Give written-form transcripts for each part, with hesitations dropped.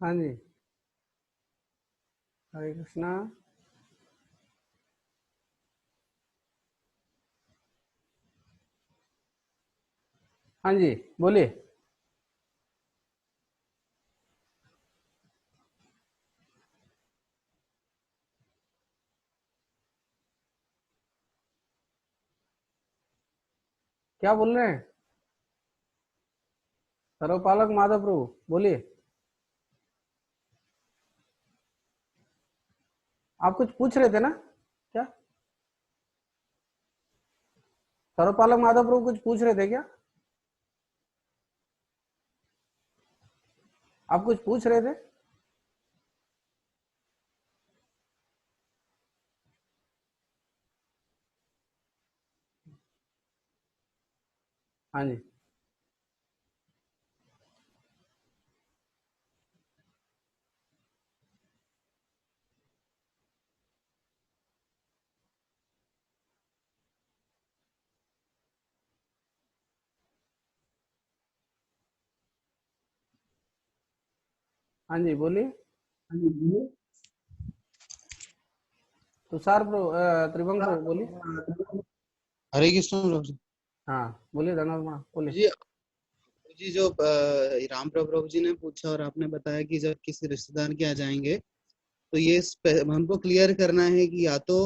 हाँ जी। हरे कृष्णा। हाँ जी, बोलिए। क्या बोल रहे हैं? सर्वपालक माधव प्रभु, बोलिए। आप कुछ पूछ रहे थे ना? क्या? सर्वपालक माधव प्रभु कुछ पूछ रहे थे क्या? आप कुछ पूछ रहे थे? हाँ जी। हाँ जी, बोलिए। हाँ जी, बोलिए। तुषार प्रभु, त्रिभंग प्रभु, बोलिए। हरे कृष्ण प्रभु जी। हाँ, बोलिए धनोरमा, बोलिए। जी जी, जो राम प्रभु जी ने पूछा और आपने बताया कि जब किसी रिश्तेदार के यहाँ जाएंगे तो ये हमको क्लियर करना है कि या तो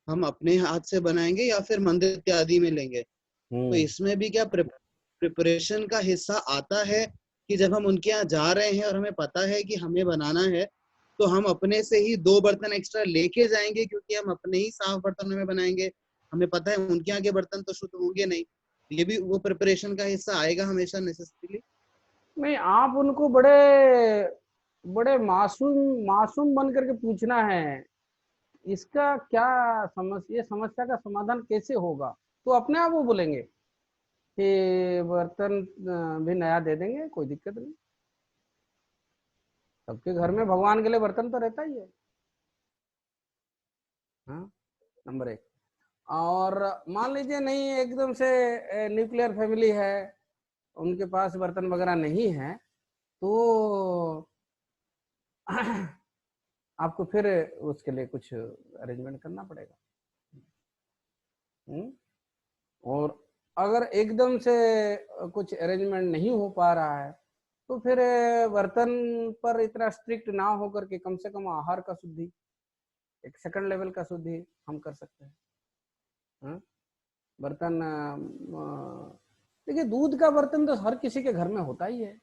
हम अपने हाथ से बनाएंगे या फिर मंदिर इत्यादि में लेंगे। तो हम्म। इसमें भी क्या प्रिपरेशन का हिस्सा आता है कि जब हम उनके यहाँ जा रहे हैं और हमें पता है कि हमें बनाना है तो हम अपने से ही 2 बर्तन एक्स्ट्रा लेके जाएंगे, क्योंकि हम अपने ही साफ बर्तनों में बनाएंगे। हमें पता है उनके यहाँ के बर्तन तो शुद्ध होंगे नहीं। ये भी वो प्रिपरेशन का हिस्सा आएगा हमेशा नेसेसरीली। नहीं, आप उनको बड़े बड़े मासूम मासूम बन करके पूछना है। इसका क्या समस्या, ये समस्या का समाधान कैसे होगा? तो अपने आप वो बोलेंगे कि बर्तन भी नया दे देंगे, कोई दिक्कत नहीं। सबके घर में भगवान के लिए बर्तन तो रहता ही है। हाँ, नंबर एक। और मान लीजिए नहीं, एकदम से न्यूक्लियर फैमिली है, उनके पास बर्तन वगैरह नहीं है, तो आपको फिर उसके लिए कुछ अरेंजमेंट करना पड़ेगा। हम्म? और अगर एकदम से कुछ अरेंजमेंट नहीं हो पा रहा है, तो फिर बर्तन पर इतना स्ट्रिक्ट ना हो करके कम से कम आहार का शुद्धि, एक सेकंड लेवल का शुद्धि हम कर सकते हैं। हाँ? बर्तन देखिए, दूध का बर्तन तो हर किसी के घर में होता ही है।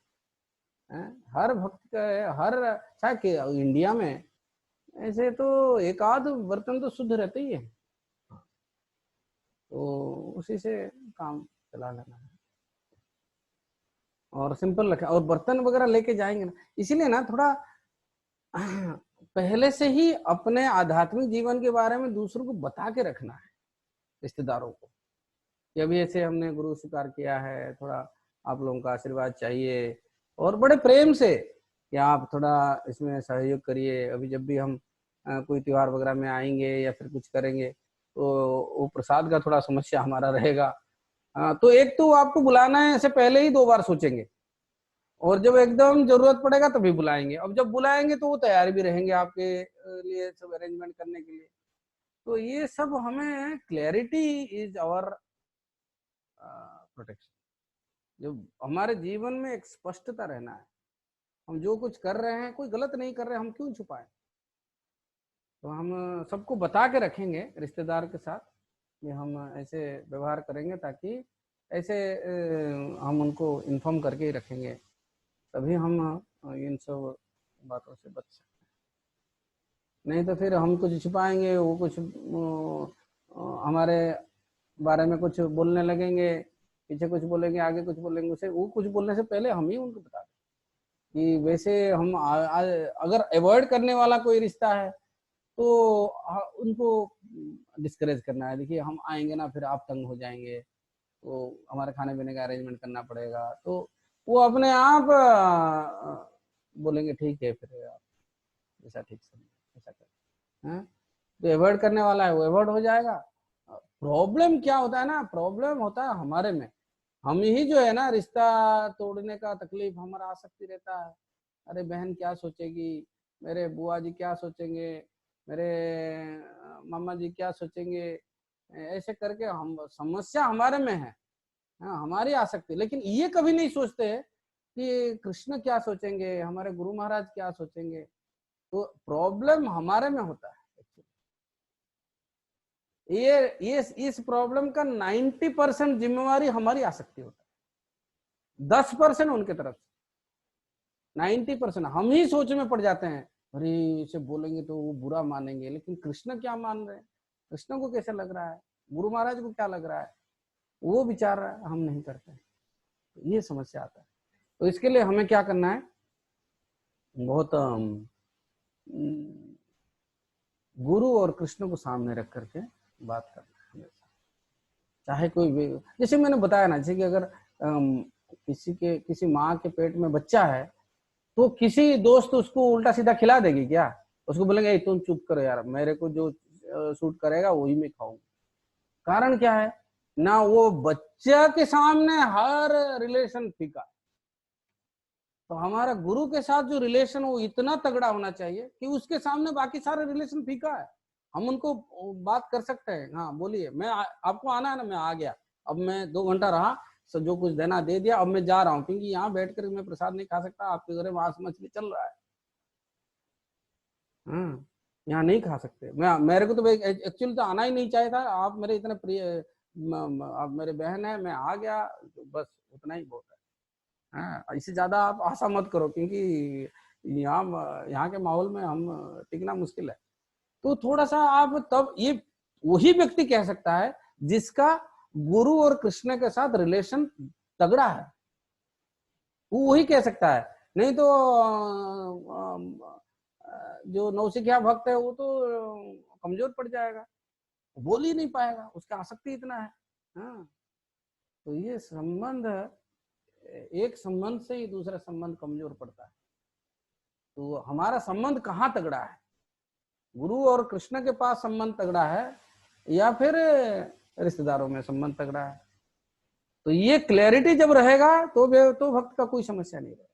हैं? हर भक्त का हर, चाहे कि इंडिया में ऐसे तो एक आध बर्तन तो शुद्ध रहते ही है। तो उसी से काम चला लेना है और सिंपल रखें, और बर्तन वगैरह लेके जाएंगे ना, इसीलिए ना थोड़ा पहले से ही अपने आध्यात्मिक जीवन के बारे में दूसरों को बता के रखना है, रिश्तेदारों को, कि अभी ऐसे हमने गुरु स्वीकार किया है, थोड़ा आप लोगों का आशीर्वाद चाहिए, और बड़े प्रेम से कि आप थोड़ा इसमें सहयोग करिए। अभी जब भी हम कोई त्योहार वगैरह में आएंगे या फिर कुछ करेंगे, तो वो प्रसाद का थोड़ा समस्या हमारा रहेगा। तो एक तो आपको बुलाना है, ऐसे पहले ही 2 बार सोचेंगे, और जब एकदम जरूरत पड़ेगा तभी बुलाएंगे। अब जब बुलाएंगे तो वो तैयार भी रहेंगे आपके लिए सब अरेंजमेंट करने के लिए। तो ये सब हमें, क्लैरिटी इज आवर प्रोटेक्शन। जो हमारे जीवन में एक स्पष्टता रहना है, हम जो कुछ कर रहे हैं, कोई गलत नहीं कर रहे, हम क्यों छुपाएं? तो हम सबको बता के रखेंगे रिश्तेदार के साथ कि हम ऐसे व्यवहार करेंगे, ताकि ऐसे हम उनको इन्फॉर्म करके ही रखेंगे, तभी हम इन सब बातों से बच सकते हैं। नहीं तो फिर हम कुछ छिपाएंगे, वो कुछ हमारे बारे में कुछ बोलने लगेंगे, पीछे कुछ बोलेंगे, आगे कुछ बोलेंगे, उसे वो कुछ बोलने से पहले हम ही उनको बता दें कि वैसे हम अगर अवॉइड करने वाला कोई रिश्ता है, तो उनको डिस्करेज करना है। देखिए, हम आएंगे ना, फिर आप तंग हो जाएंगे, तो हमारे खाने पीने का अरेंजमेंट करना पड़ेगा। तो वो अपने आप बोलेंगे ठीक है, फिर आप जैसा ठीक समझे ऐसा करें। हैं? तो अवॉइड करने वाला है वो अवॉइड हो जाएगा। प्रॉब्लम क्या होता है ना, प्रॉब्लम होता है हमारे में, हम ही जो है ना, रिश्ता तोड़ने का तकलीफ हमारा आ सकती रहता है। अरे बहन क्या सोचेगी, मेरे बुआ जी क्या सोचेंगे, मेरे मामा जी क्या सोचेंगे, ऐसे करके हम समस्या हमारे में है, हाँ हमारी आसक्ति। लेकिन ये कभी नहीं सोचते कि कृष्ण क्या सोचेंगे, हमारे गुरु महाराज क्या सोचेंगे। तो प्रॉब्लम हमारे में होता है। ये इस प्रॉब्लम का 90% जिम्मेवारी हमारी आसक्ति होता है, 10% उनके तरफ से। 90% हम ही सोच में पड़ जाते हैं, अरे इसे बोलेंगे तो वो बुरा मानेंगे, लेकिन कृष्ण क्या मान रहे हैं, कृष्ण को कैसे लग रहा है, गुरु महाराज को क्या लग रहा है, वो विचार रहा है, हम नहीं करते। तो ये समस्या आता है। तो इसके लिए हमें क्या करना है, बहुत गुरु और कृष्ण को सामने रख करके बात करना है हमेशा। चाहे कोई भी, जैसे मैंने बताया ना, जैसे कि अगर किसी माँ के पेट में बच्चा है, तो किसी दोस्त उसको उल्टा सीधा खिला देगी क्या, उसको बोलेंगे तुम चुप करो यार, मेरे को जो सूट करेगा वही मैं खाऊंगा। कारण क्या है ना, वो बच्चा के सामने हर रिलेशन फीका। तो हमारा गुरु के साथ जो रिलेशन वो इतना तगड़ा होना चाहिए कि उसके सामने बाकी सारे रिलेशन फीका है। हम उनको बात कर सकते हैं, हाँ बोलिए, आपको आना है ना, मैं आ गया, अब मैं 2 घंटा रहा, so जो कुछ देना दे दिया, अब मैं जा रहा हूँ, क्योंकि यहाँ बैठ कर मैं प्रसाद नहीं खा सकता, आपके घर मांस मछली चल रहा है, हाँ यहाँ नहीं खा सकते। मेरे को तो एक्चुअली तो आना ही नहीं चाहिए था, आप मेरे इतने प्रिय, आप मेरे बहन है, मैं आ गया, बस उतना ही बहुत है। हाँ इससे ज्यादा आप आशा मत करो, क्योंकि यहाँ के माहौल में हम टिकना मुश्किल है। तो थोड़ा सा आप, तब ये वही व्यक्ति कह सकता है जिसका गुरु और कृष्ण के साथ रिलेशन तगड़ा है, वो वही कह सकता है। नहीं तो जो नौसिखिया भक्त है वो तो कमजोर पड़ जाएगा, बोल ही नहीं पाएगा, उसका आसक्ति इतना है। हाँ तो ये संबंध, एक संबंध से ही दूसरा संबंध कमजोर पड़ता है। तो हमारा संबंध कहाँ तगड़ा है, गुरु और कृष्ण के पास संबंध तगड़ा है या फिर रिश्तेदारों में संबंध तगड़ा है। तो ये क्लैरिटी जब रहेगा तो भक्त का कोई समस्या नहीं रहेगा,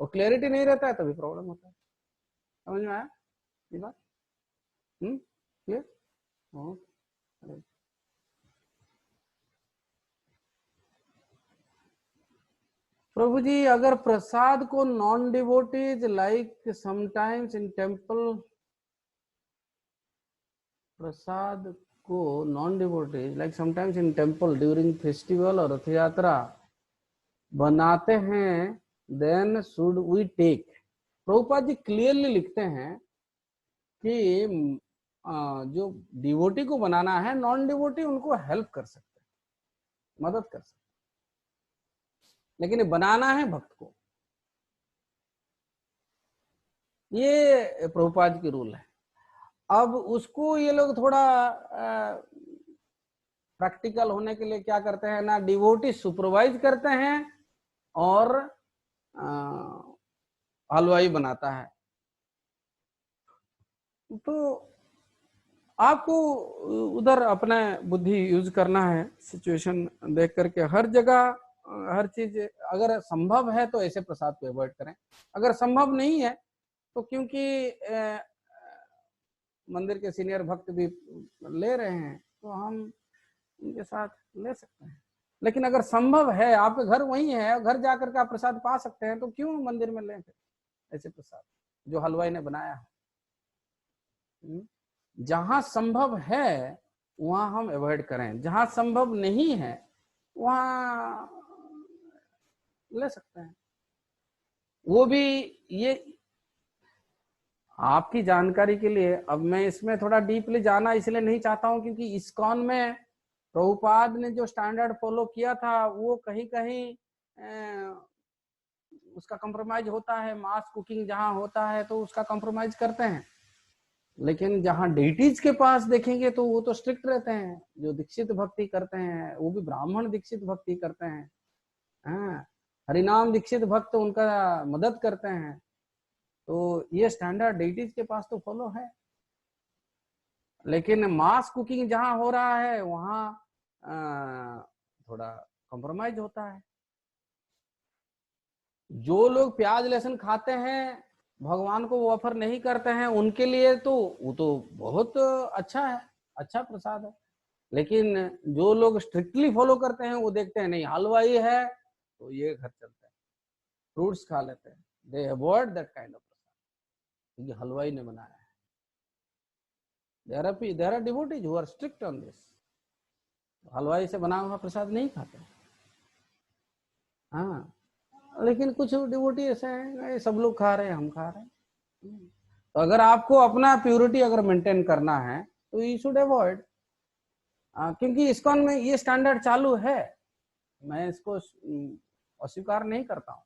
और क्लैरिटी नहीं रहता है तभी प्रॉब्लम होता है। समझ में आया ये बात? क्लियर? प्रभु जी, अगर प्रसाद को non devotees like sometimes in temple, prasad को non devotees like sometimes in temple during festival और रथ यात्रा बनाते हैं, then should we take? Prabhupad ji clearly लिखते हैं कि जो डिवोटी को बनाना है, नॉन डिवोटी उनको हेल्प कर सकते हैं, मदद कर सकते हैं, लेकिन बनाना है भक्त को। ये प्रभुपाद की रूल है। अब उसको ये लोग थोड़ा प्रैक्टिकल होने के लिए क्या करते हैं ना, डिवोटी सुपरवाइज करते हैं और हलवाई बनाता है। तो आपको उधर अपना बुद्धि यूज करना है, सिचुएशन देख करके। हर जगह हर चीज अगर संभव है तो ऐसे प्रसाद को अवॉइड करें, अगर संभव नहीं है तो, क्योंकि मंदिर के सीनियर भक्त भी ले रहे हैं तो हम उनके साथ ले सकते हैं। लेकिन अगर संभव है, आपका घर वही है, घर जाकर के आप प्रसाद पा सकते हैं, तो क्यों मंदिर में लें फिर ऐसे प्रसाद जो हलवाई ने बनाया है। जहां संभव है वहां हम अवॉइड करें, जहां संभव नहीं है वहां ले सकते हैं। वो भी ये आपकी जानकारी के लिए, अब मैं इसमें थोड़ा डीपली जाना इसलिए नहीं चाहता हूं, क्योंकि इस्कॉन में प्रभुपाद ने जो स्टैंडर्ड फॉलो किया था वो कहीं कहीं उसका कंप्रोमाइज होता है। मास कुकिंग जहां होता है तो उसका कंप्रोमाइज करते हैं, लेकिन जहां डेटीज के पास देखेंगे तो वो तो स्ट्रिक्ट रहते हैं। जो दीक्षित भक्ति करते हैं वो भी ब्राह्मण दीक्षित भक्ति करते हैं, हाँ हरिनाम दीक्षित भक्त उनका मदद करते हैं। तो ये स्टैंडर्ड डेटीज के पास तो फॉलो है, लेकिन मास कुकिंग जहां हो रहा है वहां थोड़ा कॉम्प्रोमाइज होता है। जो लोग प्याज लहसुन खाते हैं, भगवान को वो ऑफर नहीं करते हैं, उनके लिए तो वो तो बहुत अच्छा है, अच्छा प्रसाद है। लेकिन जो लोग स्ट्रिक्टली फॉलो करते हैं, वो देखते हैं नहीं हलवाई है तो ये घर चलता है, फ्रूट्स खा लेते हैं, they avoid that kind of prasad, क्योंकि हलवाई ने बनाया है। There are devotees who are strict on this, हलवाई से बना हुआ प्रसाद नहीं खाते। हाँ, लेकिन कुछ डिवोटी ऐसे हैं, सब लोग खा रहे हैं, हम खा रहे हैं। तो अगर आपको अपना प्योरिटी अगर मेंटेन करना है तो यू शुड अवॉइड, क्योंकि इस्कॉन में ये स्टैंडर्ड चालू है, मैं इसको अस्वीकार नहीं करता हूँ।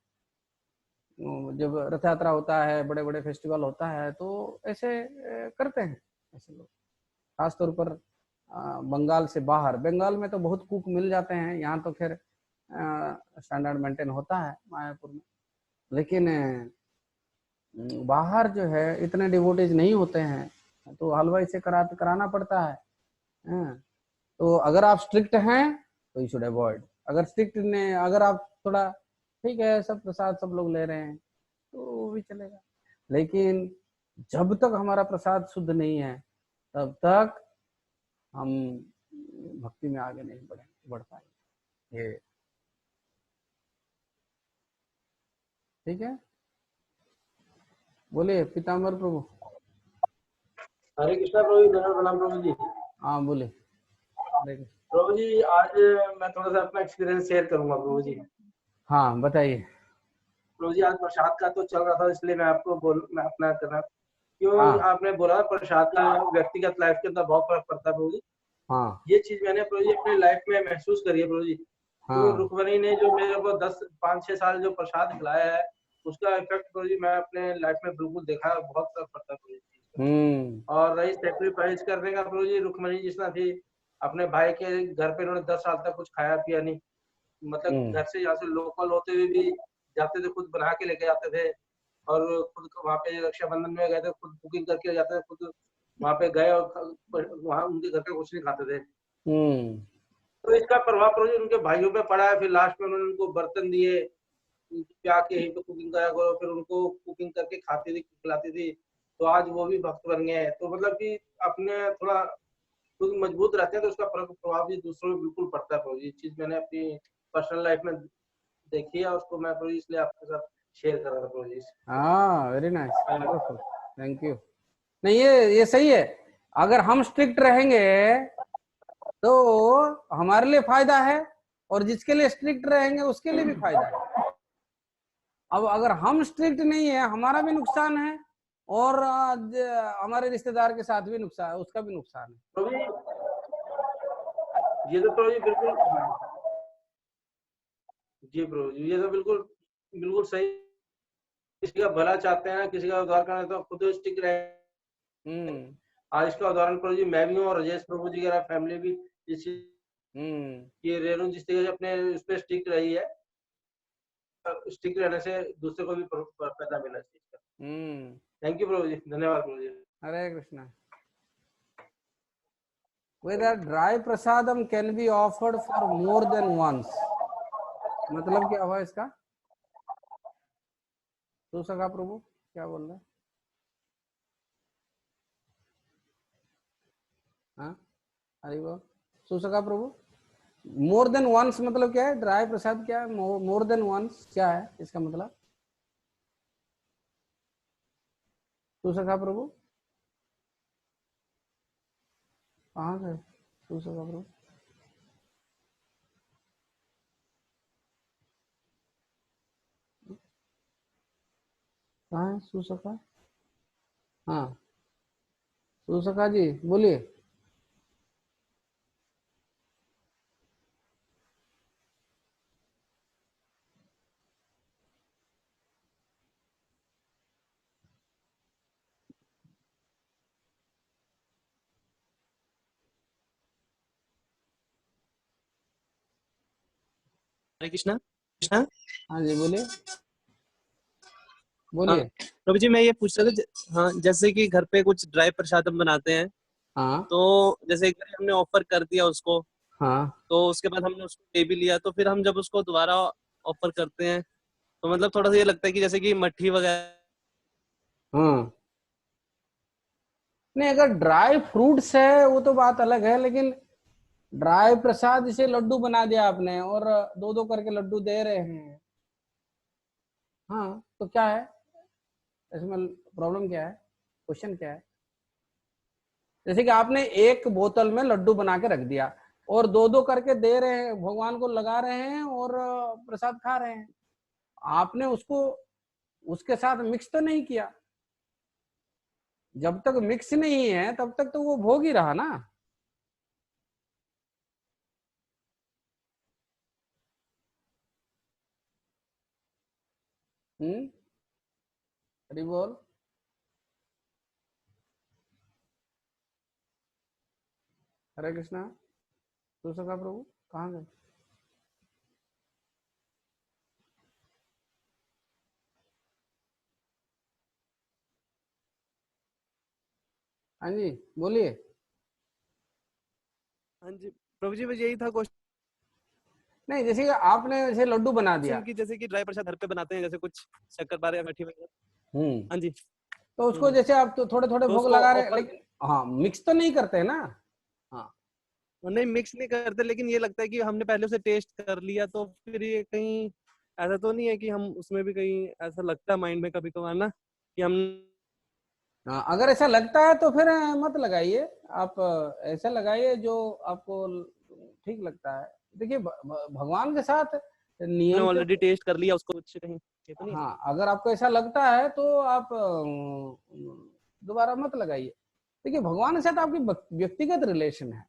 जब रथ यात्रा होता है, बड़े बड़े फेस्टिवल होता है, तो ऐसे करते हैं ऐसे लोग, खासतौर पर बंगाल से बाहर। बंगाल में तो बहुत कुक मिल जाते हैं, यहाँ तो खैर स्टैंडर्ड मेंटेन होता है मायापुर में, लेकिन बाहर जो है इतने डिवोटीज नहीं होते हैं, तो हलवाई से कराना पड़ता है। तो अगर आप स्ट्रिक्ट हैं तो यू शुड अवॉइड। अगर आप थोड़ा ठीक है, सब प्रसाद सब लोग ले रहे हैं तो वो भी चलेगा, लेकिन जब तक हमारा प्रसाद शुद्ध नहीं है तब तक हम भक्ति में आगे नहीं बढ़ पाएंगे। ये ठीक है, बोलिए पीताम्बर प्रभु। हरे कृष्णा प्रभु जी, धन्यवाद प्रणाम प्रभु जी। हाँ बोले। प्रभु जी आज मैं थोड़ा सा अपना एक्सपीरियंस शेयर करूंगा प्रभु जी। हाँ बताइए। प्रभु जी आज प्रसाद का तो चल रहा था, इसलिए मैं अपना करना क्यों हाँ आपने बोला प्रसाद का व्यक्तिगत लाइफ के अंदर बहुत फर्क पड़ता है प्रभु जी। हाँ ये चीज मैंने प्रभु जी अपनी लाइफ में महसूस करी है प्रभु जी। तो हाँ रुक्मणी ने जो मेरे को 5-6 साल जो प्रसाद खिलाया है, उसका इफेक्ट प्रभु जी मैं अपने लाइफ में बिल्कुल देखा है, बहुत फर्क पड़ता है प्रभु जी। और रही सेक्रीफाइस करने का प्रभु जी, रुक्मणी जिस तरह थी, अपने भाई के घर पे उन्होंने 10 साल तक कुछ खाया पिया नहीं, मतलब घर से यहाँ से लोकल होते हुए भी जाते थे, खुद बना के लेके जाते थे, और खुद वहाँ पे रक्षाबंधन में गए थे, खुद कुकिंग करके जाते थे, खुद वहाँ पे गए और वहाँ उनके घर पे कुछ नहीं खाते थे। तो इसका प्रभाव प्रभु जी उनके भाइयों पे पड़ा है। फिर लास्ट में उन्होंने उनको बर्तन दिए, क्या के यहीं पे कुकिंग करा करो, फिर उनको कुकिंग करके खाती थी, खिलाती थी, तो आज वो भी भक्त बन गए हैं। तो मतलब कि अपने थोड़ा खुद मजबूत रहते हैं तो उसका प्रभाव भी दूसरों में बिल्कुल पड़ता है प्रभु जी। चीज मैंने अपनी पर्सनल लाइफ में देखी है, उसको मैं प्रभु इसलिए आपके साथ शेयर कर रहा था प्रभु जी। हाँ very nice, wonderful, thank you. नहीं ये सही है, अगर हम स्ट्रिक्ट रहेंगे तो हमारे लिए फायदा है, और जिसके लिए स्ट्रिक्ट रहेंगे उसके लिए भी फायदा है। अब अगर हम स्ट्रिक्ट नहीं है, हमारा भी नुकसान है, और हमारे रिश्तेदार के साथ भी नुकसान है, उसका भी नुकसान है। प्रभु जी ये तो प्रभु जी बिल्कुल जी प्रभु जी, ये तो बिल्कुल बिल्कुल सही। किसी का भला चाहते हैं, किसी का उद्धार करना, तो खुद स्टिक रहे। आज इसका उदाहरण प्रभु जी मैं भी हूँ, और राजेश प्रभु जी की फैमिली भी ये रेणु जिस तरह से अपने उस पर स्टिक रही है, स्टिक रहने से दूसरे को भी पैदा मिला इस चीज का। थैंक यू प्रभु जी, धन्यवाद प्रभु जी। हरे Krishna. Whether dry prasadam can be offered for more than once, मतलब क्या हुआ इसका? तो सका प्रभु क्या बोल रहे? हाँ अरे वो सुसका प्रभु, मोर देन वंस मतलब क्या है? ड्राई प्रसाद क्या है? मोर देन वंस क्या है इसका मतलब? सुसका प्रभु कहाँ से? सुसका प्रभु कहाँ है सुसका? हाँ सुसका जी बोलिए। हरे कृष्णा कृष्णा। हाँ जी बोलिए हाँ बोलिए। प्रभु जी मैं ये पूछ रहा था, हाँ जैसे कि घर पे कुछ ड्राई प्रसाद हम बनाते हैं, हाँ तो जैसे एक बार हमने ऑफर कर दिया उसको, हाँ तो उसके बाद हमने उसको ले भी लिया, तो फिर हम जब उसको दोबारा ऑफर करते हैं तो मतलब थोड़ा सा ये लगता है कि जैसे कि मट्ठी वगैरह। हाँ नहीं, अगर ड्राई फ्रूट्स है वो तो बात अलग है, लेकिन ड्राई प्रसाद जैसे लड्डू बना दिया आपने और दो दो करके लड्डू दे रहे हैं, हाँ तो क्या है इसमें, प्रॉब्लम क्या है, क्वेश्चन क्या है? जैसे कि आपने एक बोतल में लड्डू बना के रख दिया और दो दो करके दे रहे हैं, भगवान को लगा रहे हैं और प्रसाद खा रहे हैं, आपने उसको उसके साथ मिक्स तो नहीं किया। जब तक मिक्स नहीं है तब तक तो वो भोग ही रहा ना। हरि बोल। हरे कृष्णा। तू सका प्रभु कहाँ गए? हाँ जी बोलिए। हाँ जी प्रभु जी, बस यही था क्वेश्चन नहीं, जैसे कि आपने जैसे लड्डू बना दिया, कि जैसे कि ड्राई प्रसाद घर पे बनाते हैं, जैसे कुछ शक्कर या मट्ठी वगैरह। हाँ जी। तो उसको जैसे आप तो थोड़े थोड़े तो भोग उसको लगा रहे हैं, ऑफर लेकिन हाँ मिक्स तो नहीं करते ना। हाँ नहीं, मिक्स नहीं करते, लेकिन ये लगता है कि हमने पहले उसे टेस्ट कर लिया, तो फिर ये कहीं ऐसा तो नहीं है कि हम उसमें भी कहीं ऐसा लगता है माइंड में कभी कभार ना कि हम। हाँ, अगर ऐसा लगता है तो फिर मत लगाइए, आप ऐसा लगाइए जो आपको ठीक लगता है। देखिए भगवान के साथ हमने नियम के, ऑलरेडी टेस्ट कर लिया उसको, कुछ कहीं ये तो नहीं है। हाँ अगर आपको ऐसा लगता है तो आप दोबारा मत लगाइए। देखिए भगवान के साथ आपकी व्यक्तिगत रिलेशन है।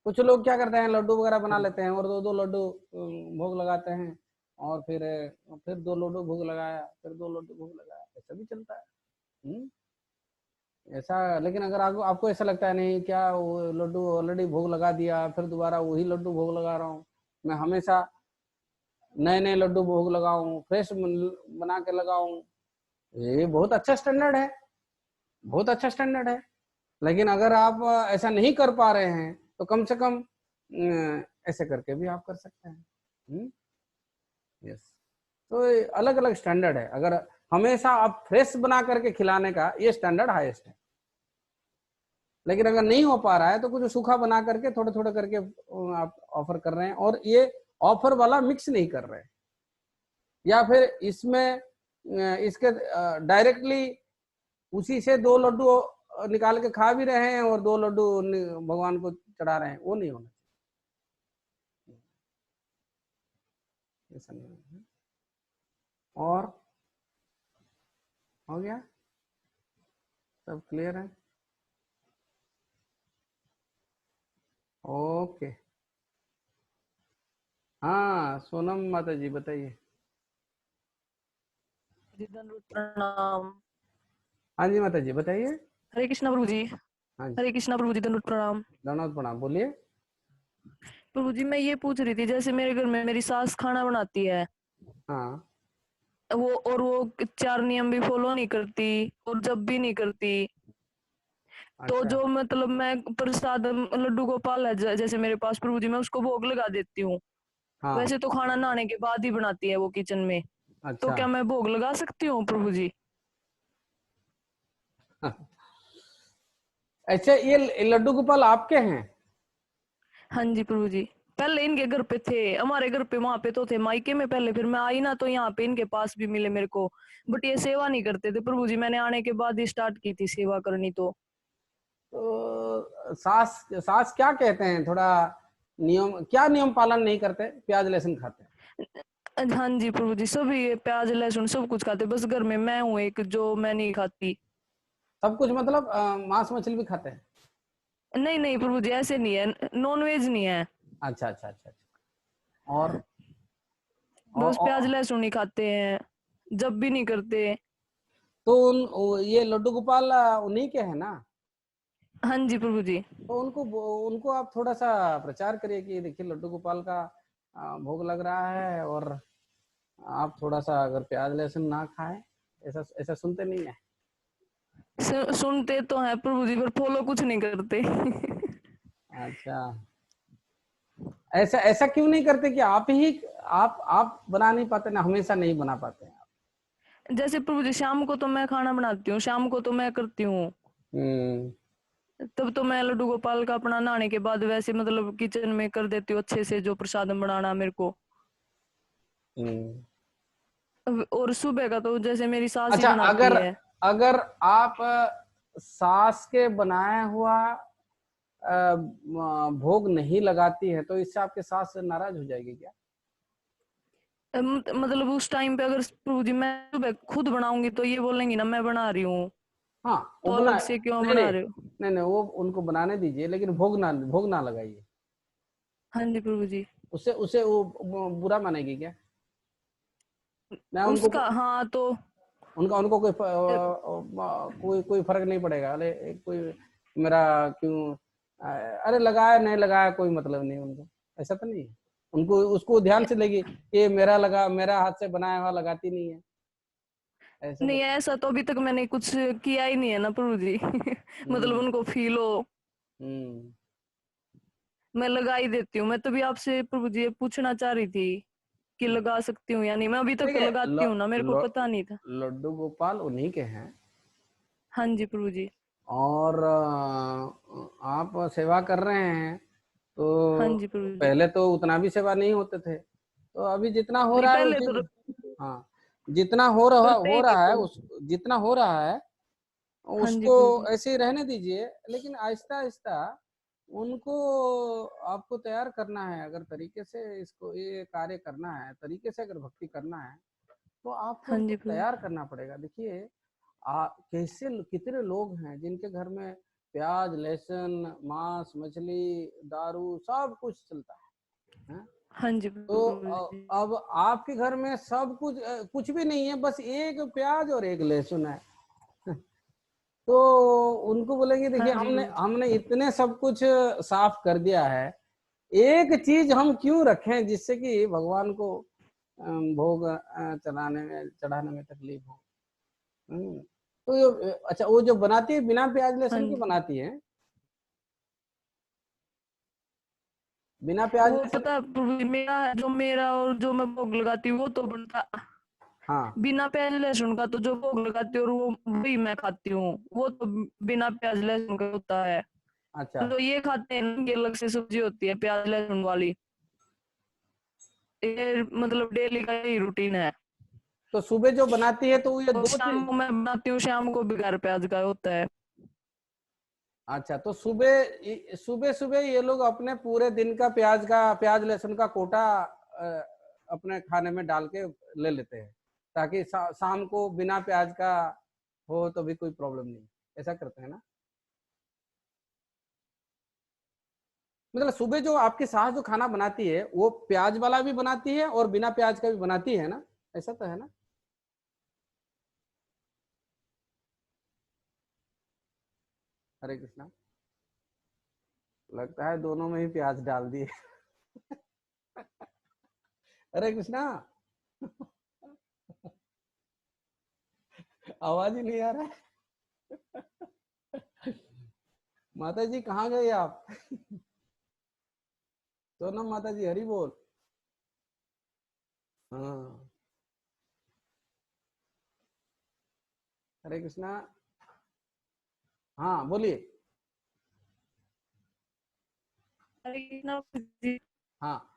कुछ लोग क्या करते हैं, लड्डू वगैरह बना लेते हैं और दो दो लड्डू भोग लगाते हैं, और फिर दो लड्डू भोग लगाया, फिर दो लड्डू भोग लगाया, ऐसा भी चलता है। ऐसा, लेकिन अगर आपको ऐसा लगता है नहीं क्या वो लड्डू ऑलरेडी भोग लगा दिया, फिर दोबारा वही लड्डू भोग लगा रहा हूँ, मैं हमेशा नए नए लड्डू भोग लगाऊं, फ्रेश बना के लगाऊं, ये बहुत अच्छा स्टैंडर्ड है, बहुत अच्छा स्टैंडर्ड है। लेकिन अगर आप ऐसा नहीं कर पा रहे हैं तो कम से कम ऐसे करके भी आप कर सकते हैं। यस, तो अलग अलग स्टैंडर्ड है। अगर हमेशा आप फ्रेश बना करके खिलाने का, ये स्टैंडर्ड हाईएस्ट है। लेकिन अगर नहीं हो पा रहा है तो कुछ सूखा बना करके थोड़े थोड़े करके आप ऑफर कर रहे हैं, और ये ऑफर वाला मिक्स नहीं कर रहे हैं, या फिर इसमें इसके डायरेक्टली उसी से दो लड्डू निकाल के खा भी रहे हैं और दो लड्डू भगवान को चढ़ा रहे हैं, वो नहीं होना चाहिए, ऐसा नहीं होना। और हो गया, सब क्लियर है? ओके। हाँ सोनम माता जी बताइए। प्रणाम। हाँ जी माता जी बताइए। हरे कृष्णा प्रभु जी। हाँ जी, हरे कृष्णा प्रभु जी, दंडवत प्रणाम। दंडवत प्रणाम, बोलिए। प्रभु जी मैं ये पूछ रही थी, जैसे मेरे घर में मेरी सास खाना बनाती है, हाँ वो 4 नियम भी फॉलो नहीं करती और जब भी नहीं करती, तो अच्छा जो मतलब मैं प्रसाद लड्डू गोपाल है जैसे मेरे पास प्रभु जी, मैं उसको भोग लगा देती हूँ। हाँ वैसे तो खाना नहाने के बाद ही बनाती है वो किचन में, तो अच्छा। क्या मैं भोग लगा सकती हूँ प्रभु जी? अच्छा, ये लड्डू गोपाल आपके हैं? हाँ जी प्रभु जी, पहले इनके घर पे थे, हमारे घर पे वहां पे तो थे मायके में पहले, फिर मैं आई ना तो यहाँ पे इनके पास भी मिले मेरे को, बट ये सेवा नहीं करते थे प्रभु जी, मैंने आने के बाद ही स्टार्ट की थी सेवा करनी। तो सास सास क्या कहते हैं, थोड़ा नियम, क्या नियम पालन नहीं करते? प्याज लहसुन खाते हैं? हाँ जी प्रभु जी, सभी ये प्याज लहसुन सब कुछ खाते, बस घर में मैं हूँ एक जो मैं नहीं खाती। सब कुछ मतलब मांस मछली भी खाते हैं? नहीं नहीं प्रभु जी, ऐसे नहीं है, नॉन वेज नहीं है, अच्छा अच्छा अच्छा अच्छा। और बस प्याज और लहसुन ही खाते हैं, जब भी नहीं करते। तो ये लड्डू गोपाल उन्हीं के हैं ना? हाँ जी प्रभु जी। तो उनको आप थोड़ा सा प्रचार करिए कि देखिए लड्डू गोपाल का भोग लग रहा है, और आप थोड़ा सा अगर प्याज लहसुन ना खाएं, ऐसा ऐसा सुनते नहीं है? सुनते तो हैं प्रभु जी, पर फॉलो कुछ नहीं करते। अच्छा, ऐसा ऐसा क्यों नहीं करते कि आप बना नहीं पाते ना, हमेशा नहीं बना पाते हैं आप। जैसे प्रभु जी शाम को तो मैं खाना बनाती हूँ, शाम को तो मैं करती हूँ, तब तो मैं लड्डू गोपाल का अपना नहाने के बाद वैसे मतलब किचन में कर देती हूँ अच्छे से, जो प्रसाद बनाना मेरे को। और सुबह का तो जैसे मेरी सास ही अच्छा, बनाती है। अगर आप सास के बनाया हुआ भोग नहीं लगाती है तो इससे आपके सास नाराज हो जाएगी क्या? मतलब उस टाइम पे अगर प्रभु जी मैं सुबह खुद बनाऊंगी तो ये बोलेंगी ना मैं बना रही हूँ, हाँ, तो वो अलग से क्यों बना रहे हो। नहीं, वो उनको बनाने दीजिए, लेकिन भोग ना लगाइए। हाँ जी प्रभु जी। उससे उसे वो बुरा मानेगी क्या? मैं उनको उसका हाँ तो उनको कोई फर्क नहीं पड़ेगा। अरे कोई मेरा क्यों, अरे लगाया नहीं लगाया कोई मतलब नहीं उनको, ऐसा तो नहीं है। उनको उसको ध्यान से लेगी कि मेरा हाथ से बनाया हुआ लगाती नहीं है, ऐसा नहीं, बोल। ऐसा तो अभी तक मैंने कुछ किया ही नहीं है ना प्रभु जी। मतलब उनको फील हो, मैं लगा ही देती हूँ। मैं तो भी आपसे प्रभु जी ये पूछना चाह रही थी कि लगा सकती हूँ या नहीं, मैं अभी तक तो देखिए, लगाती हूँ ना, मेरे को पता नहीं था। लड्डू गोपाल उन्हीं के हैं, हाँ जी प्रभु जी। और आप सेवा कर रहे हैं हाँ तो जी प्रभु जी। पहले तो उतना भी सेवा नहीं होते थे, तो अभी जितना हो नहीं रहा है पहले उसी, तो हाँ, जितना हो रहेंगे रहा है तो। जितना हो रहा है हाँ जी उसको प्रभु जी। ऐसे ही रहने दीजिए, लेकिन आहिस्ता आहिस्ता उनको आपको तैयार करना है। अगर तरीके से इसको ये कार्य करना है, तरीके से अगर भक्ति करना है, तो आपको हाँ उनको जी प्रभु। तैयार करना पड़ेगा। देखिए, कैसे कितने लोग हैं जिनके घर में प्याज, लहसुन, मांस, मछली, दारू सब कुछ चलता है? हाँ जी तो प्रभु जी। अब आपके घर में सब कुछ कुछ भी नहीं है, बस एक प्याज और एक लहसुन है। तो उनको बोलेंगे हाँ देखिए, जी हमने प्रभु जी। हमने इतने सब कुछ साफ कर दिया है, एक चीज हम क्यों रखें जिससे कि भगवान को भोग चढ़ाने में तकलीफ हो। तो अच्छा, वो जो बनाती है बिना प्याज हाँ लहसुन की जी। बनाती है, बिना प्याज वो लहसुन। पता है प्रभु जी, मेरा और जो मैं भोग लगाती हूँ वो तो बनता हाँ, बिना प्याज लहसुन का। तो जो भोग लगाती हूँ और वो वही मैं खाती हूँ, वो तो बिना प्याज लहसुन का होता है। अच्छा। जो ये खाते हैं ना, ये अलग से सब्जी होती है प्याज लहसुन वाली। ये मतलब डेली का ही रूटीन है। तो सुबह जो बनाती है तो ये और दो शाम चीज। को मैं बनाती हूँ, शाम को बगैर प्याज का होता है। अच्छा, तो सुबह सुबह ये लोग अपने पूरे दिन का प्याज लहसुन का कोटा अपने खाने में डाल के ले लेते हैं, ताकि शाम को बिना प्याज का हो तो भी कोई प्रॉब्लम नहीं। ऐसा करते हैं ना? मतलब सुबह जो आपकी सास जो खाना बनाती है वो प्याज वाला भी बनाती है और बिना प्याज का भी बनाती है ना? ऐसा तो है ना? हरे कृष्णा। लगता है दोनों में ही प्याज डाल दिए। हरे कृष्णा। आवाज ही नहीं आ रहा है। माता जी कहाँ गए आप? सोनम माता जी, हरि बोल। हाँ, हरे कृष्णा। हाँ, बोलिए। हरे कृष्णा जी। हाँ,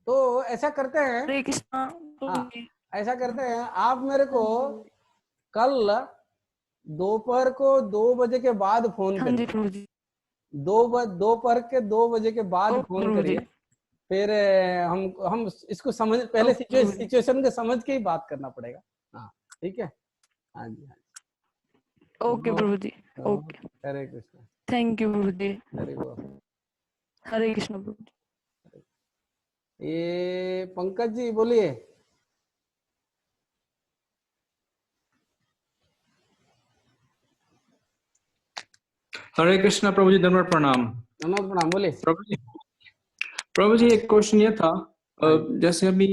तो ऐसा करते हैं। हरे कृष्णा प्रभु हाँ, जी। ऐसा करते हैं, आप मेरे हाँ को जी प्रभु जी। कल दोपहर को 2 बजे के बाद फोन हाँ जी करिए। प्रभु जी। दोपहर के 2 बजे के बाद ओके फोन प्रभु जी। करिए। फिर हम इसको समझ, पहले ओके प्रभु जी। सिचुएशन को समझ के ही बात करना पड़ेगा। हाँ, ठीक है। हाँ जी, हाँ ओके जी। Prabhu ji. Okay. Hare Krishna. Thank you Prabhu ji. Hare बोल। हरे कृष्ण प्रभु जी। ये पंकज जी बोलिए। हरे कृष्णा प्रभु जी, दंडवत प्रणाम। नमस्कार, प्रणाम, बोलिए। प्रभु जी एक क्वेश्चन ये था, हाँ जैसे अभी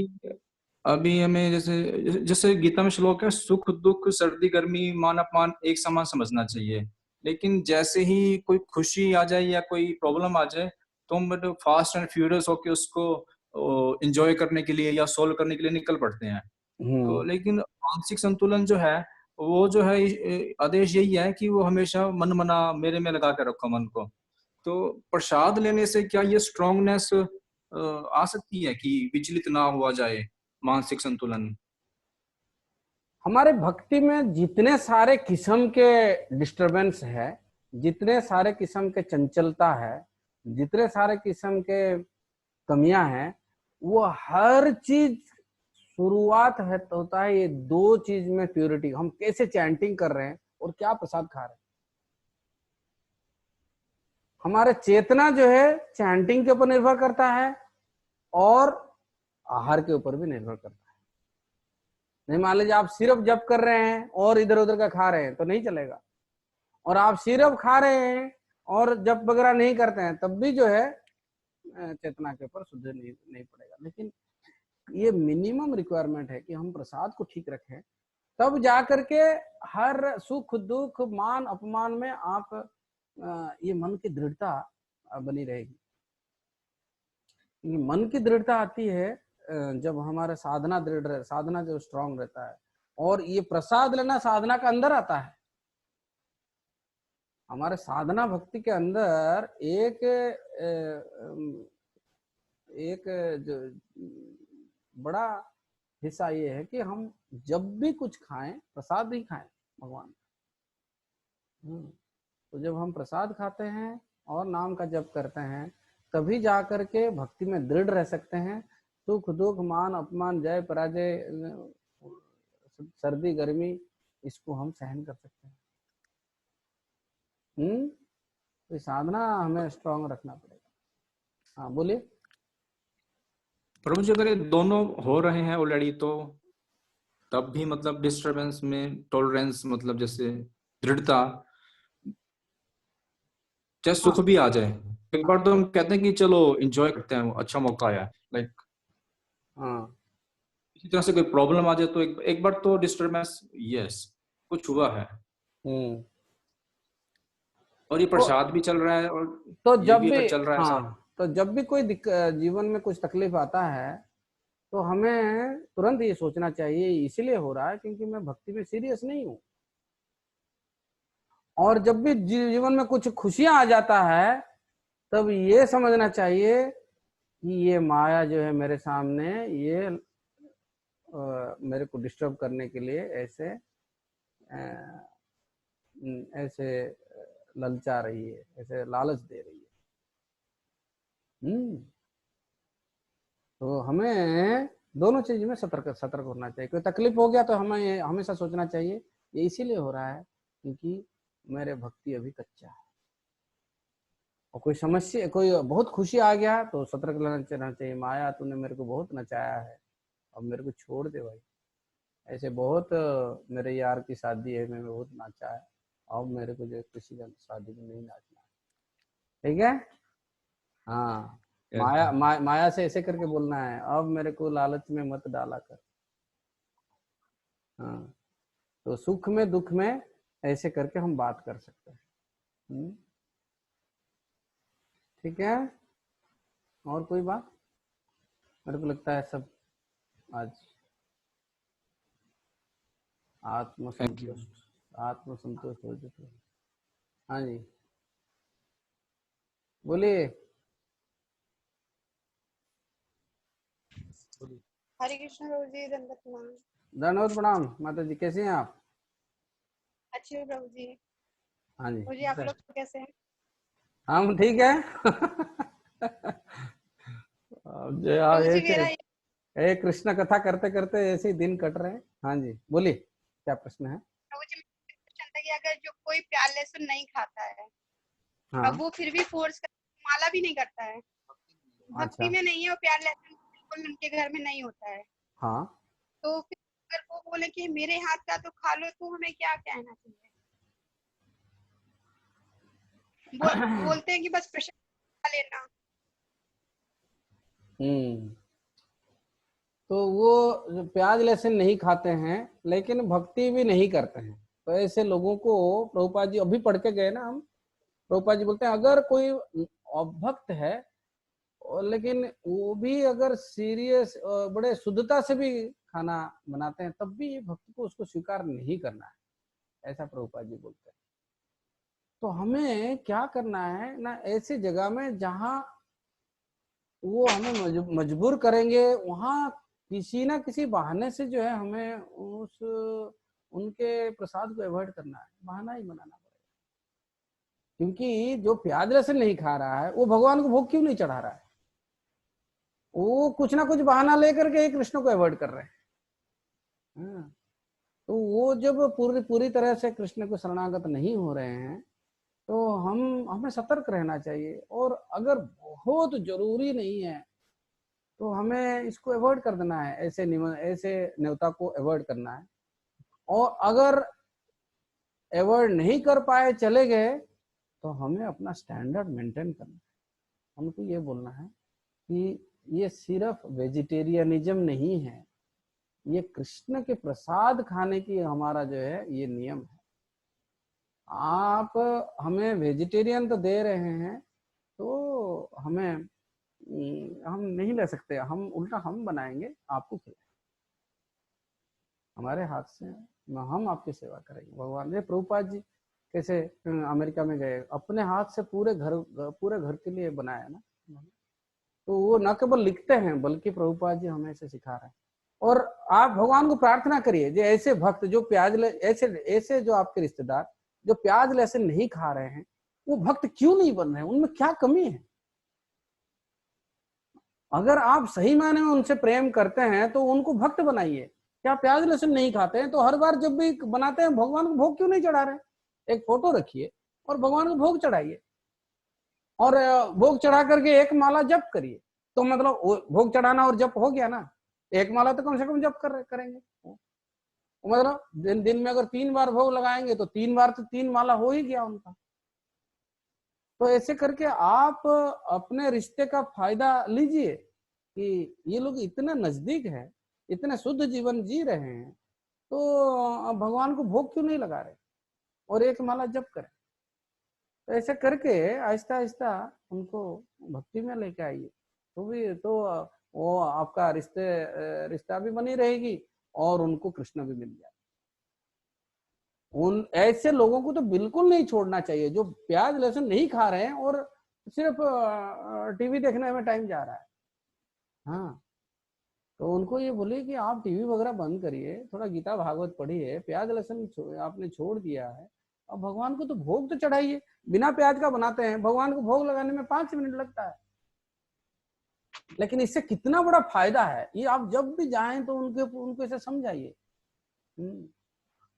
अभी हमें जैसे जैसे गीता में श्लोक है, सुख दुख सर्दी गर्मी मान अपमान एक समान समझना चाहिए। लेकिन जैसे ही कोई खुशी आ जाए या कोई प्रॉब्लम आ जाए तो हम फास्ट एंड फ्यूरियस होके उसको एंजॉय करने के लिए या सोल्व करने के लिए निकल पड़ते हैं। तो लेकिन मानसिक संतुलन जो है वो जो है आदेश यही है कि वो हमेशा मन मना मेरे में लगा के रखो मन को। तो प्रसाद लेने से क्या ये स्ट्रांगनेस आ सकती है कि विचलित ना हुआ जाए मानसिक संतुलन? हमारे भक्ति में जितने सारे किस्म के डिस्टरबेंस है, जितने सारे किस्म के चंचलता है, जितने सारे किस्म के कमियां हैं, वो हर चीज शुरुआत है तो होता है ये दो चीज में प्योरिटी। हम कैसे चैंटिंग कर रहे हैं और क्या प्रसाद खा रहे हैं। हमारे चेतना जो है चैंटिंग के ऊपर निर्भर करता है और आहार के ऊपर भी निर्भर करता है। नहीं, मान लीजिए आप सिर्फ जप कर रहे हैं और इधर उधर का खा रहे हैं तो नहीं चलेगा, और आप सिर्फ खा रहे हैं और जप वगैरह नहीं करते हैं तब भी जो है चेतना के ऊपर शुद्ध नहीं पड़ेगा। लेकिन ये मिनिमम रिक्वायरमेंट है कि हम प्रसाद को ठीक रखें, तब जाकर के हर सुख दुख मान अपमान में आप ये मन की दृढ़ता बनी रहेगी। ये मन की दृढ़ता आती है जब हमारा साधना दृढ़ रहे, साधना जो स्ट्रांग रहता है, और ये प्रसाद लेना साधना का अंदर आता है। हमारे साधना भक्ति के अंदर एक जो बड़ा हिस्सा ये है कि हम जब भी कुछ खाएं प्रसाद ही खाएं भगवान। तो जब हम प्रसाद खाते हैं और नाम का जप करते हैं तभी जाकर के भक्ति में दृढ़ रह सकते हैं। सुख दुख मान अपमान जय पराजय सर्दी गर्मी इसको हम सहन कर सकते हैं। तो साधना हमें स्ट्रांग रखना पड़ेगा। हाँ बोलिए। प्रभु जी, अगर ये दोनों हो रहे हैं ऑलरेडी तो तब भी मतलब डिस्टरबेंस में टॉलरेंस, मतलब जैसे दृढ़ता, चाहे सुख भी आ जाए एक बार तो हम कहते हैं कि चलो एंजॉय करते हैं, अच्छा मौका आया, लाइक इसी तरह से कोई प्रॉब्लम आ जाए तो एक बार तो डिस्टरबेंस, यस कुछ हुआ है और ये प्रसाद भी चल रहा है और तो ये जब भी चल रहा है साथ। तो जब भी कोई जीवन में कुछ तकलीफ आता है तो हमें तुरंत ये सोचना चाहिए इसीलिए हो रहा है क्योंकि मैं भक्ति में सीरियस नहीं हूँ। और जब भी जीवन में कुछ खुशियां आ जाता है तब ये समझना चाहिए कि ये माया जो है मेरे सामने ये मेरे को डिस्टर्ब करने के लिए ऐसे ललचा रही है, ऐसे लालच दे रही है। तो हमें दोनों चीज में सतर्क होना चाहिए। कोई तकलीफ हो गया तो हमें हमेशा सोचना चाहिए ये इसीलिए हो रहा है क्योंकि मेरे भक्ति अभी कच्चा है। और कोई समस्या, कोई बहुत खुशी आ गया तो सतर्क रहना चाहिए, माया तूने मेरे को बहुत नचाया है, अब मेरे को छोड़ दे भाई। ऐसे बहुत मेरे यार की शादी है, मैं बहुत नाचा है, अब मेरे को जो किसी का शादी में नहीं नाचना है, ठीक है। हाँ, माया से ऐसे करके बोलना है, अब मेरे को लालच में मत डाला कर। हाँ, तो सुख में दुख में ऐसे करके हम बात कर सकते हैं। ठीक है। और कोई बात? मेरे को लगता है सब आज आत्मसंतोष हो चुके। हाँ जी बोलिए। हरे कृष्ण प्रभु जी, दंडवत प्रणाम। दंडवत प्रणाम माता जी, कैसे हैं आप? अच्छे हो प्रभु जी। हाँ जी प्रभु जी आप लोग कैसे हैं? हम ठीक है। जो कृष्ण कथा करते करते ऐसे ही दिन कट रहे हैं। हाँ जी बोलिए, क्या प्रश्न है? प्रभु जी क्वेश्चन था कि अगर जो कोई प्याज लहसुन नहीं खाता है अब वो फिर भी फोर्स कर माला भी नहीं करता है, भक्ति में नहीं है और प्याज लहसुन बिल्कुल उनके घर में नहीं होता है, हाँ, तो फिर अगर वो बोले कि मेरे हाथ का तो खा लो तो हमें क्या कहना चाहिए? बोलते हैं कि बस प्रसाद खा लेना। तो वो प्याज लहसुन नहीं खाते हैं लेकिन भक्ति भी नहीं करते हैं, तो ऐसे लोगों को प्रभुपाद जी अभी पढ़ के गए ना हम, प्रभुपाद जी बोलते हैं अगर कोई अभक्त है और लेकिन वो भी अगर सीरियस बड़े शुद्धता से भी खाना बनाते हैं तब भी भक्त को उसको स्वीकार नहीं करना है, ऐसा प्रभुपाद जी बोलते हैं। तो हमें क्या करना है ना, ऐसी जगह में जहां वो हमें मजबूर करेंगे, वहां किसी ना किसी बहाने से जो है हमें उस उनके प्रसाद को अवॉइड करना है, बहाना ही बनाना पड़ेगा। क्योंकि जो प्याज लहसुन नहीं खा रहा है वो भगवान को भोग क्यों नहीं चढ़ा रहा है? वो कुछ ना कुछ बहाना लेकर के कृष्ण को अवॉइड कर रहे हैं। तो वो जब पूरी तरह से कृष्ण को शरणागत नहीं हो रहे हैं तो हमें सतर्क रहना चाहिए। और अगर बहुत जरूरी नहीं है तो हमें इसको अवॉइड कर देना है, ऐसे न्योता को अवॉइड करना है। और अगर अवॉइड नहीं कर पाए, चले गए, तो हमें अपना स्टैंडर्ड मेंटेन करना है। हमको ये बोलना है कि ये सिर्फ वेजिटेरियनिज्म नहीं है, ये कृष्ण के प्रसाद खाने की हमारा जो है ये नियम है। आप हमें वेजिटेरियन तो दे रहे हैं तो हम नहीं ले सकते, हम उल्टा हम बनाएंगे, आपको खिलाएंगे, हमारे हाथ से हम आपकी सेवा करेंगे। भगवान, ये प्रभुपाद जी कैसे अमेरिका में गए, अपने हाथ से पूरे घर के लिए बनाया ना। तो वो न केवल लिखते हैं बल्कि प्रभुपाद जी हमें ऐसे सिखा रहे हैं। और आप भगवान को प्रार्थना करिए, जो ऐसे भक्त जो ऐसे जो आपके रिश्तेदार जो प्याज लहसुन नहीं खा रहे हैं, वो भक्त क्यों नहीं बन रहे हैं? उनमें क्या कमी है? अगर आप सही मायने में उनसे प्रेम करते हैं तो उनको भक्त बनाइए। क्या प्याज लहसुन नहीं खाते हैं तो हर बार जब भी बनाते हैं भगवान को भोग क्यों नहीं चढ़ा रहे? एक फोटो रखिए और भगवान को भोग चढ़ाइए, और भोग चढ़ा करके एक माला जप करिए। तो मतलब भोग चढ़ाना और जप हो गया ना। एक माला तो कम से कम जप करेंगे। मतलब दिन में अगर 3 बार भोग लगाएंगे तो 3 बार तो 3 माला हो ही गया उनका। तो ऐसे करके आप अपने रिश्ते का फायदा लीजिए कि ये लोग इतना नजदीक है, इतने शुद्ध जीवन जी रहे हैं, तो भगवान को भोग क्यों नहीं लगा रहे और एक माला जप करें। तो ऐसे करके आहिस्ता आहिस्ता उनको भक्ति में लेके आइए, तो वो आपका रिश्ता भी बनी रहेगी और उनको कृष्ण भी मिल जाए। उन ऐसे लोगों को तो बिल्कुल नहीं छोड़ना चाहिए जो प्याज लहसुन नहीं खा रहे हैं और सिर्फ टीवी देखने में टाइम जा रहा है। हाँ, तो उनको ये बोलिए कि आप टीवी वगैरह बंद करिए, थोड़ा गीता भागवत पढ़िए, प्याज लहसुन आपने छोड़ दिया है, अब भगवान को तो भोग तो चढ़ाइए। बिना प्याज का बनाते हैं, भगवान को भोग लगाने में 5 मिनट लगता है, लेकिन इससे कितना बड़ा फायदा है ये आप जब भी जाएं तो उनको ऐसे समझाइए।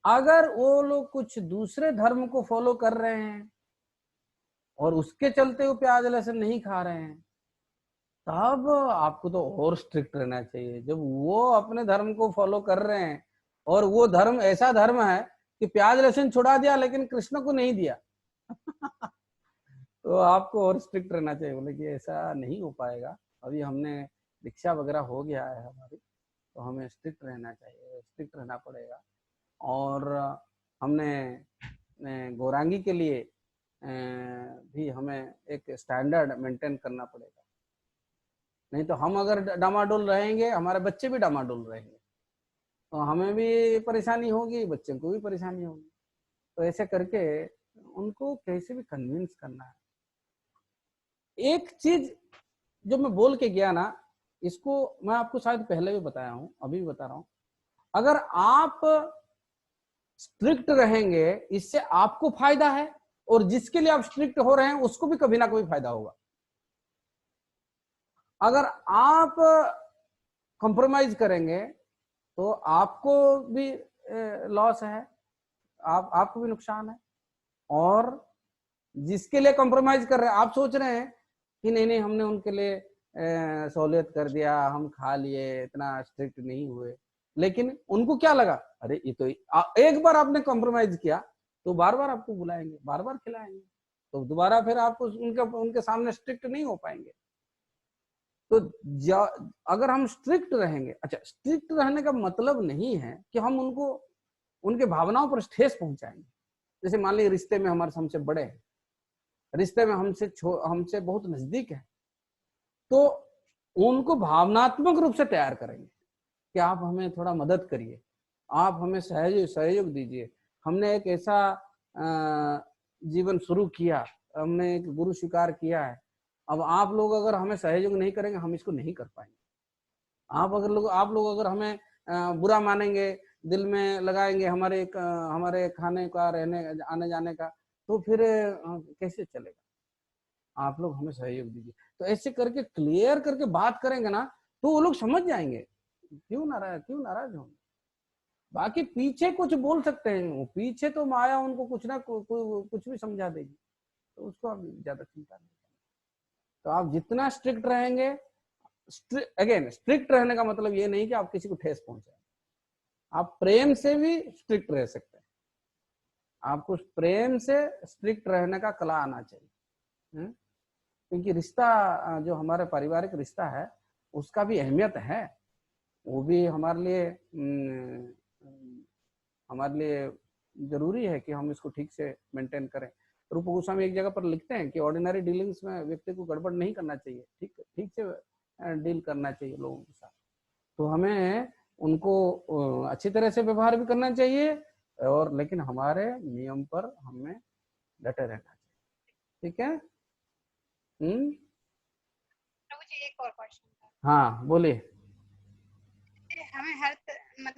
अगर वो लोग कुछ दूसरे धर्म को फॉलो कर रहे हैं और उसके चलते वो प्याज लहसुन नहीं खा रहे हैं, तब आपको तो और स्ट्रिक्ट रहना चाहिए। जब वो अपने धर्म को फॉलो कर रहे हैं और वो धर्म ऐसा धर्म है कि प्याज लहसुन छुड़ा दिया लेकिन कृष्ण को नहीं दिया तो आपको और स्ट्रिक्ट रहना चाहिए। बोले कि ऐसा नहीं हो पाएगा, अभी हमने दीक्षा वगैरह हो गया है हमारी, तो हमें स्ट्रिक्ट रहना चाहिए, स्ट्रिक्ट रहना पड़ेगा। और हमने गौरांगी के लिए भी हमें एक स्टैंडर्ड मेंटेन करना पड़ेगा, नहीं तो हम अगर डामाडोल रहेंगे, हमारे बच्चे भी डामाडोल रहेंगे, तो हमें भी परेशानी होगी, बच्चों को भी परेशानी होगी। तो ऐसे करके उनको कैसे भी कन्विंस करना है। एक चीज जो मैं बोल के गया ना, इसको मैं आपको शायद पहले भी बताया हूं, अभी भी बता रहा हूं। अगर आप स्ट्रिक्ट रहेंगे इससे आपको फायदा है, और जिसके लिए आप स्ट्रिक्ट हो रहे हैं उसको भी कभी ना कभी फायदा होगा। अगर आप कॉम्प्रोमाइज करेंगे तो आपको भी लॉस है, आपको भी नुकसान है। और जिसके लिए कॉम्प्रोमाइज कर रहे हैं, आप सोच रहे हैं कि नहीं हमने उनके लिए सहूलियत कर दिया, हम खा लिए, इतना स्ट्रिक्ट नहीं हुए, लेकिन उनको क्या लगा, अरे ये तो एक बार आपने कॉम्प्रोमाइज किया तो बार बार आपको बुलाएंगे, बार बार खिलाएंगे, तो दोबारा फिर आपको उनके सामने स्ट्रिक्ट नहीं हो पाएंगे। तो अगर हम स्ट्रिक्ट रहेंगे, अच्छा स्ट्रिक्ट रहने का मतलब नहीं है कि हम उनको उनके भावनाओं पर ठेस पहुंचाएंगे। जैसे मान लीजिए रिश्ते में हमारे हमसे बड़े हैं, रिश्ते में हमसे बहुत नजदीक है, तो उनको भावनात्मक रूप से तैयार करेंगे कि आप हमें थोड़ा मदद करिए, आप हमें सहयोग दीजिए। हमने एक ऐसा जीवन शुरू किया, हमने एक गुरु स्वीकार किया है, अब आप लोग अगर हमें सहयोग नहीं करेंगे हम इसको नहीं कर पाएंगे। आप लोग अगर हमें बुरा मानेंगे, दिल में लगाएंगे हमारे खाने का, रहने आने जाने का, तो फिर कैसे चलेगा। आप लोग हमें सहयोग दीजिए। तो ऐसे करके क्लियर करके बात करेंगे ना, तो वो लोग समझ जाएंगे क्यों नाराज होंगे। बाकी पीछे कुछ बोल सकते हैं, वो पीछे तो माया उनको कुछ भी समझा देगी, तो उसको आप ज्यादा चिंता नहीं करें। तो आप जितना स्ट्रिक्ट रहेंगे, स्ट्रिक्ट रहने का मतलब ये नहीं कि आप किसी को ठेस पहुंचाए, आप प्रेम से भी स्ट्रिक्ट रह सकते हैं। आपको प्रेम से स्ट्रिक्ट रहने का कला आना चाहिए, क्योंकि रिश्ता जो हमारे पारिवारिक रिश्ता है उसका भी अहमियत है, वो भी हमारे लिए जरूरी है कि हम इसको ठीक से मेंटेन करें। रूप गोस्वामी एक जगह पर लिखते हैं कि ऑर्डिनरी डीलिंग्स में व्यक्ति को गड़बड़ नहीं करना चाहिए, ठीक से डील करना चाहिए लोगों के साथ। तो हमें उनको अच्छी तरह से व्यवहार भी करना चाहिए, और लेकिन हमारे नियम पर हमें डटे रहना चाहिए। ठीक है। एक और क्वेश्चन था। हाँ बोलिए। हमें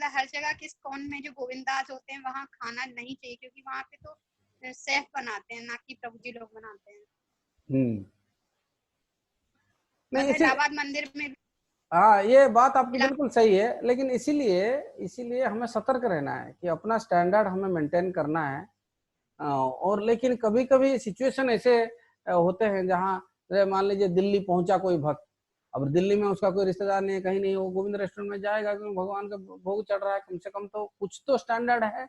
हर जगह किस कौन में जो गोविंदास होते हैं वहाँ खाना नहीं चाहिए, क्योंकि वहाँ पे तो शेफ बनाते हैं, ना कि प्रभु जी लोग बनाते हैं। नहीं, इलाहाबाद मंदिर में। हाँ, ये बात आपकी बिल्कुल सही है, लेकिन इसीलिए हमें सतर्क रहना है कि अपना स्टैंडर्ड हमें मेंटेन करना है। और लेकिन कभी कभी सिचुएशन ऐसे होते हैं जहाँ मान लीजिए दिल्ली पहुंचा कोई भक्त, अब दिल्ली में उसका कोई रिश्तेदार नहीं है, कहीं नहीं, वो गोविंद रेस्टोरेंट में जाएगा क्योंकि भगवान का भोग चढ़ रहा है, कम से कम तो कुछ तो स्टैंडर्ड है।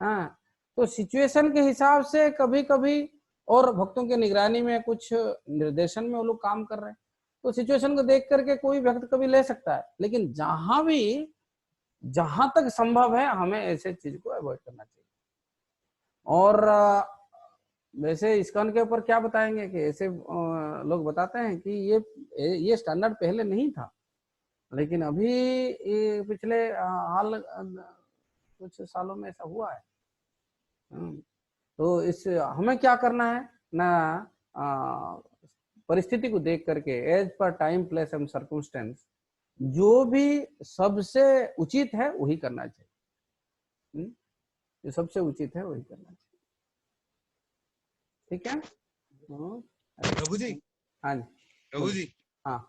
हाँ, तो सिचुएशन के हिसाब से कभी कभी, और भक्तों की निगरानी में कुछ निर्देशन में वो लोग काम कर रहे हैं, तो सिचुएशन को देख करके कोई भक्त कभी ले सकता है, लेकिन जहां तक संभव है हमें ऐसे चीज को अवॉइड करना चाहिए। और वैसे इस्कॉन के ऊपर क्या बताएंगे कि ऐसे लोग बताते हैं कि ये स्टैंडर्ड पहले नहीं था, लेकिन अभी ये पिछले हाल कुछ सालों में ऐसा हुआ है। तो हमें क्या करना है ना, परिस्थिति को देख करके as per time place and circumstance जो भी सबसे उचित है वही करना चाहिए। जो सबसे उचित है वही करना चाहिए। ठीक है प्रभु जी। हाँ जी प्रभु जी। हाँ,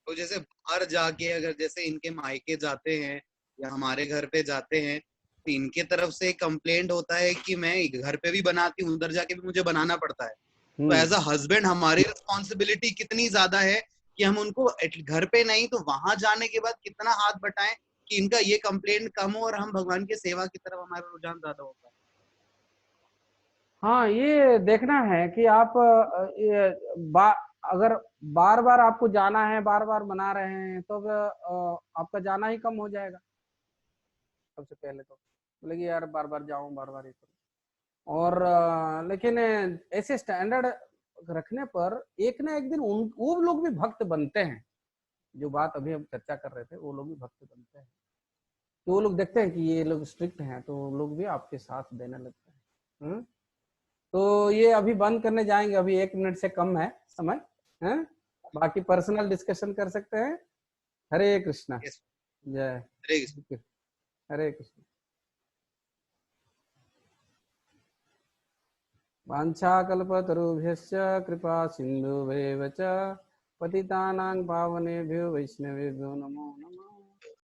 तो जैसे बाहर जाके अगर जैसे इनके मायके जाते हैं या हमारे घर पे जाते हैं, तो इनके तरफ से कंप्लेंट होता है कि मैं घर पे भी बनाती हूँ, उधर जाके भी मुझे बनाना पड़ता है। तो एज अ हस्बैंड हमारी रिस्पॉन्सिबिलिटी कितनी ज्यादा है कि हम उनको घर पे नहीं तो वहां जाने के बाद कितना हाथ बटाएं कि इनका ये कंप्लेंट कम हो और हम भगवान की सेवा की तरफ हमारा रुझान ज्यादा होगा। हाँ, ये देखना है कि आप अगर बार बार आपको जाना है, बार बार बना रहे हैं, तो आपका जाना ही कम हो जाएगा। सबसे पहले तो बोलेगी यार बार बार जाऊं, बार बार ये करूं। और लेकिन ऐसे स्टैंडर्ड रखने पर एक ना एक दिन वो लोग भी भक्त बनते हैं। जो बात अभी हम चर्चा कर रहे थे, वो लोग भी भक्त बनते हैं। तो वो लोग देखते हैं कि ये लोग स्ट्रिक्ट हैं, तो वो लोग भी आपके साथ देने लगते हैं। तो ये अभी बंद करने जाएंगे, अभी 1 मिनट से कम है समय है, बाकी पर्सनल डिस्कशन कर सकते हैं। हरे कृष्णा। जय हरे कृष्ण। वाञ्छाकल्पतरुभ्यश्च कृपा सिन्धुभ्येव च पतितानां पावनेभ्यो वैष्णवेभ्यो नमो नमः।